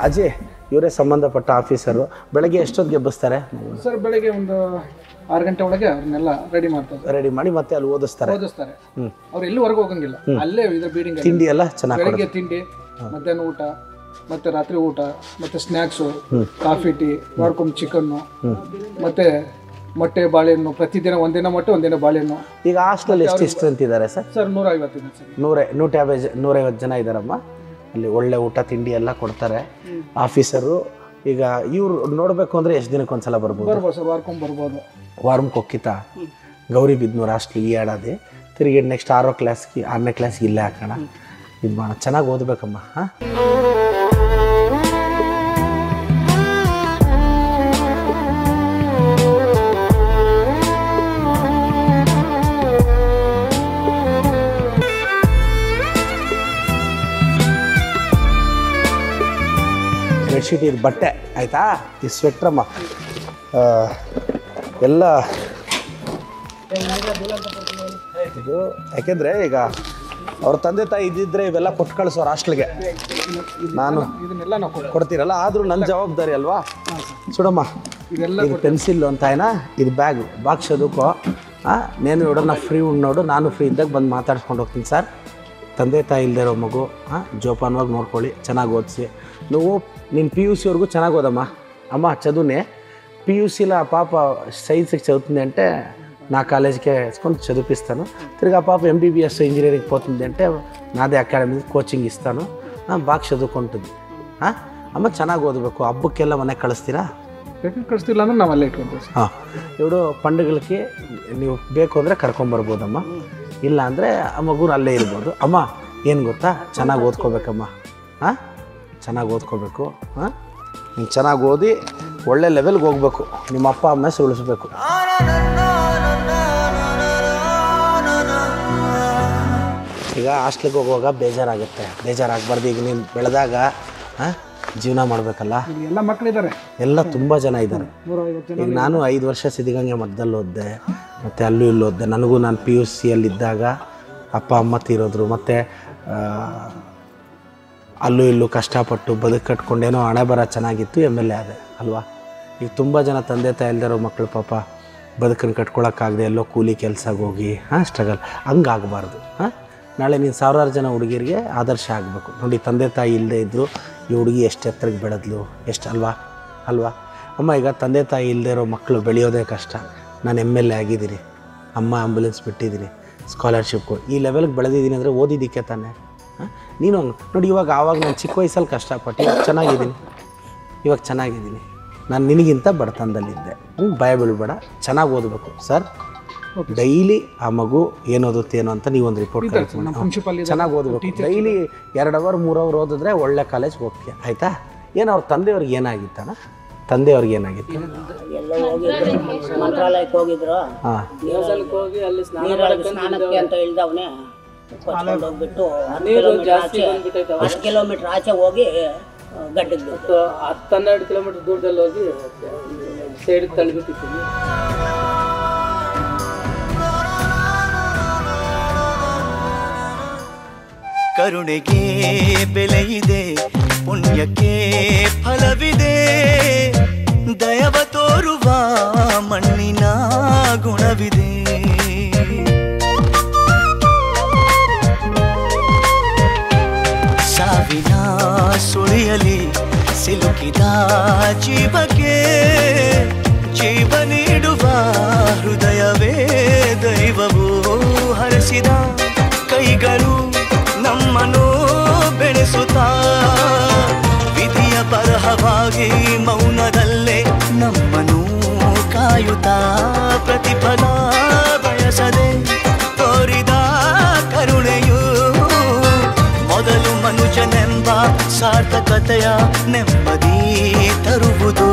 ಅಜಯ್ ಇವರೇ ಸಂಬಂಧಪಟ್ಟ ಆಫೀಸರು. ಬೆಳಗ್ಗೆ ಎಷ್ಟೊತ್ತಿಗೆ ಎಬ್ಬಿಸ್ತಾರೆ ಸರ್? ಬೆಳಗ್ಗೆ ಒಂದು 6 ಗಂಟೆ ಒಳಗೆ ಅವ್ರನ್ನೆಲ್ಲ ರೆಡಿ ಮಾಡಿ ಮತ್ತೆ ಅಲ್ಲಿ ಓದಿಸ್ತಾರೆ. ಅವ್ರು ಎಲ್ಲಿವರೆಗೂ ಹೋಗಂಗಿಲ್ಲ, ಅಲ್ಲೇ ಇದ್ರ ಬೀಡಿಂಗ್. ತಿಂಡಿ ಎಲ್ಲ ಚೆನ್ನಾಗಿ, ಬೆಳಗ್ಗೆ ತಿಂಡಿ, ಮಧ್ಯಾಹ್ನ ಊಟ, ಮತ್ತೆ ರಾತ್ರಿ ಊಟ, ಮತ್ತೆ ಸ್ನ್ಯಾಕ್ಸು, ಕಾಫಿ, ಟೀ, ವಾರಕ್ಕೊಮ್ಮೆ ಚಿಕನ್ನು, ಮತ್ತೆ ಮೊಟ್ಟೆ, ಬಾಳೆಹಣ್ಣು. ಪ್ರತಿದಿನ ಒಂದಿನ ಮೊಟ್ಟೆ, ಒಂದಿನ ಬಾಳೆಹಣ್ಣು. ಈಗ ಹಾಸ್ಟೆಲ್ ಎಷ್ಟು ಅಂತಿದ್ದಾರೆ ಸರ್? 150 ಇದೆ ಸರ್. 150 ಜನ ಇದ್ದಾರಮ್ಮ. ಅಲ್ಲಿ ಒಳ್ಳೆ ಊಟ ತಿಂಡಿ ಎಲ್ಲ ಕೊಡ್ತಾರೆ ಆಫೀಸರು. ಈಗ ಇವ್ರು ನೋಡಬೇಕು ಅಂದರೆ ಎಷ್ಟು ದಿನಕ್ಕೆ ಒಂದ್ಸಲ ಬರ್ಬೋದು ಸರ್? ವಾರಕ್ಕೊಮ್ಮೆ ಬರ್ಬೋದು. ವಾರಕ್ಕೆ ಒಕ್ಕಿತ ಗೌರಿಬಿದನೂರು ಹಾಸ್ಟ್ಲಿಗೆ ಈ ಆಡೋದೆ ತಿರುಗಿ ನೆಕ್ಸ್ಟ್ 6ನೇ ಕ್ಲಾಸ್ಗೆ ಇಲ್ಲೇ ಹಾಕೋಣ. ಇದು ಮಾಡೋಣ, ಚೆನ್ನಾಗಿ ಓದಬೇಕಮ್ಮ. ಹಾಂ, ಬೆಡ್ಶೀಟ್, ಇದು ಬಟ್ಟೆ ಆಯಿತಾ, ಇದು ಸ್ವೆಟ್ರಮ್ಮ ಎಲ್ಲ ಇದು. ಯಾಕೆಂದರೆ ಈಗ ಅವ್ರ ತಂದೆ ತಾಯಿ ಇದ್ದಿದ್ರೆ ಇವೆಲ್ಲ ಕೊಟ್ಟು ಕಳಿಸೋರು ಹಾಸ್ಟ್ಲಿಗೆ. ನಾನು ಇದನ್ನೆಲ್ಲ ನಾವು ಕೊಡ್ತೀರಲ್ಲ, ಆದರೂ ನನ್ನ ಜವಾಬ್ದಾರಿ ಅಲ್ವಾ. ಸುಡಮ್ಮ, ಇದು ಪೆನ್ಸಿಲ್ಲು ಅಂತ ಏನಾ, ಇದು ಬಾಕ್ಸ್ ಅದಕ್ಕೋ. ನೇನು ನೋಡು, ನಾ ಫ್ರೀ ನೋಡು, ನಾನು ಫ್ರೀ ಇದ್ದಾಗ ಬಂದು ಮಾತಾಡ್ಸ್ಕೊಂಡು ಹೋಗ್ತೀನಿ ಸರ್. ತಂದೆ ತಾಯಿ ಇಲ್ಲದೆ ಇರೋ ಮಗು ಜೋಪಾನವಾಗಿ ನೋಡ್ಕೊಳ್ಳಿ, ಚೆನ್ನಾಗಿ ಓದಿಸಿ. ನೀವು ನೀನು PUC ಚೆನ್ನಾಗಿ ಓದಮ್ಮ. ಅಮ್ಮ ಚದುನೆ PUCಲ ಪಾಪ ಸೈನ್ಸಿಗೆ చదువుతుంది అంటే నా కాలేజీకే వేసుకొని చదివిస్తాను. తిరిగి పాప MBBS ఇంజనీరింగ్ పోతుంది అంటే నాదే అకాడమీ కోచింగ్ ఇస్తాను. బాగా చదువుకుంటుంది. ಅಮ್ಮ ಚೆನ್ನಾಗಿ ಓದಬೇಕು. ಹಬ್ಬಕ್ಕೆಲ್ಲ ಮನೆಗೆ ಕಳಿಸ್ತೀರಾ? ಕಳಿಸ್ತಿಲ್ಲ ಅಂದ್ರೆ ನಾವು ಅಲ್ಲೇ ಇಟ್ಕೊಳ್ತೀವಿ. ಹಾಂ, ಇವರು ಪಂಡುಗಳಿಗೆ ನೀವು ಬೇಕು ಅಂದರೆ ಕರ್ಕೊಂಬರ್ಬೋದಮ್ಮ. ಇಲ್ಲ ಅಂದರೆ ಆ ಮಗುನ ಅಲ್ಲೇ ಇರ್ಬೋದು. ಅಮ್ಮ ಏನು ಗೊತ್ತಾ, ಚೆನ್ನಾಗಿ ಓದ್ಕೋಬೇಕಮ್ಮ. ಚೆನ್ನಾಗಿ ಓದ್ಕೋಬೇಕು. ನೀನು ಚೆನ್ನಾಗಿ ಓದಿ ಒಳ್ಳೆ ಲೆವೆಲ್ಗೆ ಹೋಗ್ಬೇಕು. ನಿಮ್ಮ ಅಪ್ಪ ಅಮ್ಮ ಹೆಸರು ಉಳಿಸ್ಬೇಕು. ಈಗ ಹಾಸ್ಟ್ಲಿಗೆ ಹೋಗುವಾಗ ಬೇಜಾರಾಗಬಾರ್ದು. ಈಗ ನೀನು ಬೆಳೆದಾಗ ಜೀವನ ಮಾಡಬೇಕಲ್ಲ. ಎಲ್ಲ ಮಕ್ಕಳಿದ್ದಾರೆ, ಎಲ್ಲ ತುಂಬ ಜನ ಇದ್ದಾರೆ. ಈಗ ನಾನು 5 ವರ್ಷ ಸಿದ್ಧಗಂಗೆ ಮಠದಲ್ಲಿ ಓದಿದೆ, ಮತ್ತು ಅಲ್ಲೂ ಇಲ್ಲೂ ಓದಿದೆ. ನನಗೂ ನಾನು PUCಯಲ್ಲಿದ್ದಾಗ ಅಪ್ಪ ಅಮ್ಮ ತೀರೋದ್ರು. ಮತ್ತು ಅಲ್ಲೂ ಇಲ್ಲೂ ಕಷ್ಟಪಟ್ಟು ಬದುಕು ಕಟ್ಕೊಂಡೇನೋ ಹಣೆ ಬರ ಚೆನ್ನಾಗಿತ್ತು, MLA ಆದೆ ಅಲ್ವಾ. ಈಗ ತುಂಬ ಜನ ತಂದೆ ತಾಯಿ ಇಲ್ದಿರೋ ಮಕ್ಕಳು ಪಾಪ ಬದುಕನ್ನು ಕಟ್ಕೊಳಕ್ಕಾಗದೆ ಎಲ್ಲೋ ಕೂಲಿ ಕೆಲಸಕ್ಕೆ ಹೋಗಿ ಸ್ಟ್ರಗಲ್. ಹಂಗಾಗಬಾರ್ದು. ನಾಳೆ ನೀನು 1000 ಜನ ಹುಡುಗಿರಿಗೆ ಆದರ್ಶ ಆಗಬೇಕು. ನೋಡಿ, ತಂದೆ ತಾಯಿ ಇಲ್ಲದೆ ಇದ್ದರು ಈ ಹುಡುಗಿ ಎಷ್ಟು ಎತ್ತರಕ್ಕೆ ಬೆಳೆದ್ಲು, ಎಷ್ಟು ಅಲ್ವಾ. ಅಮ್ಮ, ಈಗ ತಂದೆ ತಾಯಿ ಇಲ್ಲದೆ ಇರೋ ಮಕ್ಕಳು ಬೆಳೆಯೋದೇ ಕಷ್ಟ. ನಾನು MLA ಆಗಿದ್ದೀನಿ, ಅಮ್ಮ ಆಂಬುಲೆನ್ಸ್ ಬಿಟ್ಟಿದ್ದೀನಿ, ಸ್ಕಾಲರ್ಶಿಪ್ ಈ ಲೆವೆಲ್ಗೆ ಬೆಳೆದಿದ್ದೀನಿ ಅಂದರೆ ಓದಿದ್ದಕ್ಕೆ ತಾನೆ. ನೀನು ನೋಡಿ, ಆವಾಗ ನಾನು ಚಿಕ್ಕ ವಯಸ್ಸಲ್ಲಿ ಕಷ್ಟಪಟ್ಟು ಇವಾಗ ಚೆನ್ನಾಗಿದ್ದೀನಿ. ನಾನು ನಿನಗಿಂತ ಬಡತನದಲ್ಲಿದ್ದೆ. ಭಯ ಬೀಳ್ಬೇಡ, ಚೆನ್ನಾಗಿ ಓದಬೇಕು ಸರ್. ಡೈಲಿ ಆ ಮಗು ಏನೋದುತ್ತೇನೋ ಅಂತ ನೀವೊಂದು ರಿಪೋರ್ಟ್ ಕಳಿಸ್ಕೊಂಡು ಚೆನ್ನಾಗಿ ಓದಬೇಕು. ಡೈಲಿ 2 ಅವರ್ 3 ಅವರ್ ಓದಿದ್ರೆ ಒಳ್ಳೆ ಕಾಲೇಜ್ಗೆ ಹೋಗ್ತೀಯ, ಆಯಿತಾ. ಏನು ಅವ್ರ ತಂದೆಯವ್ರಿಗೆ ಏನಾಗಿತ್ತಣ್ಣ? ತಂದೆಯವ್ರಿಗೆ ಏನಾಗಿತ್ತು? ಮಂತ್ರಾಲಯಕ್ಕೆ ಹೋಗಿದ್ರು. ಸ್ನಾನಕ್ಕೆ ಅಂತ ಹೇಳಿದವನೇ ಹೋಗ್ಬಿಟ್ಟು 10 ಕಿಲೋಮೀಟರ್ ಆಚೆ ಹೋಗಿ ಗಡ್ಡಿಗೆ 10-12 ಕಿಲೋಮೀಟರ್ ದೂರದಲ್ಲಿ ಹೋಗಿ ಸೈಡ್ ತಳ್ಳಿಬಿಟ್ಟಿದ್ದೀನಿ. ಕರುಣೆಗೆ ಬೆಲೆಯಿದೆ, ಪುಣ್ಯಕ್ಕೆ ಫಲವಿದೆ, ದಯವ ತೋರುವ ಮಣ್ಣಿನ ಗುಣವಿದೆ. ಸಾವಿನ ಸುಳಿಯಲಿ ಸಿಲುಕಿದ ಜೀವಕ್ಕೆ ಜೀವ ನೀಡುವ ಹೃದಯವೇ ದೈವವು ಹರಿಸಿದ ಕೈಗಳು ನಮ್ಮನ್ನು ಬೆಳೆಸುತ್ತಾ ವಿಧಿಯ ಬರಹವಾಗಿ ಮೌನದಲ್ಲೇ ನಮ್ಮನ್ನು ಕಾಯುತ್ತಾ ಪ್ರತಿಫಲ ಬಯಸದೆ ತೋರಿದ ಕರುಣೆಯು ಮೊದಲು ಮನುಜನೆಂಬ ಸಾರ್ಥಕತೆಯ ನೆಮ್ಮದಿ ತರುವುದು.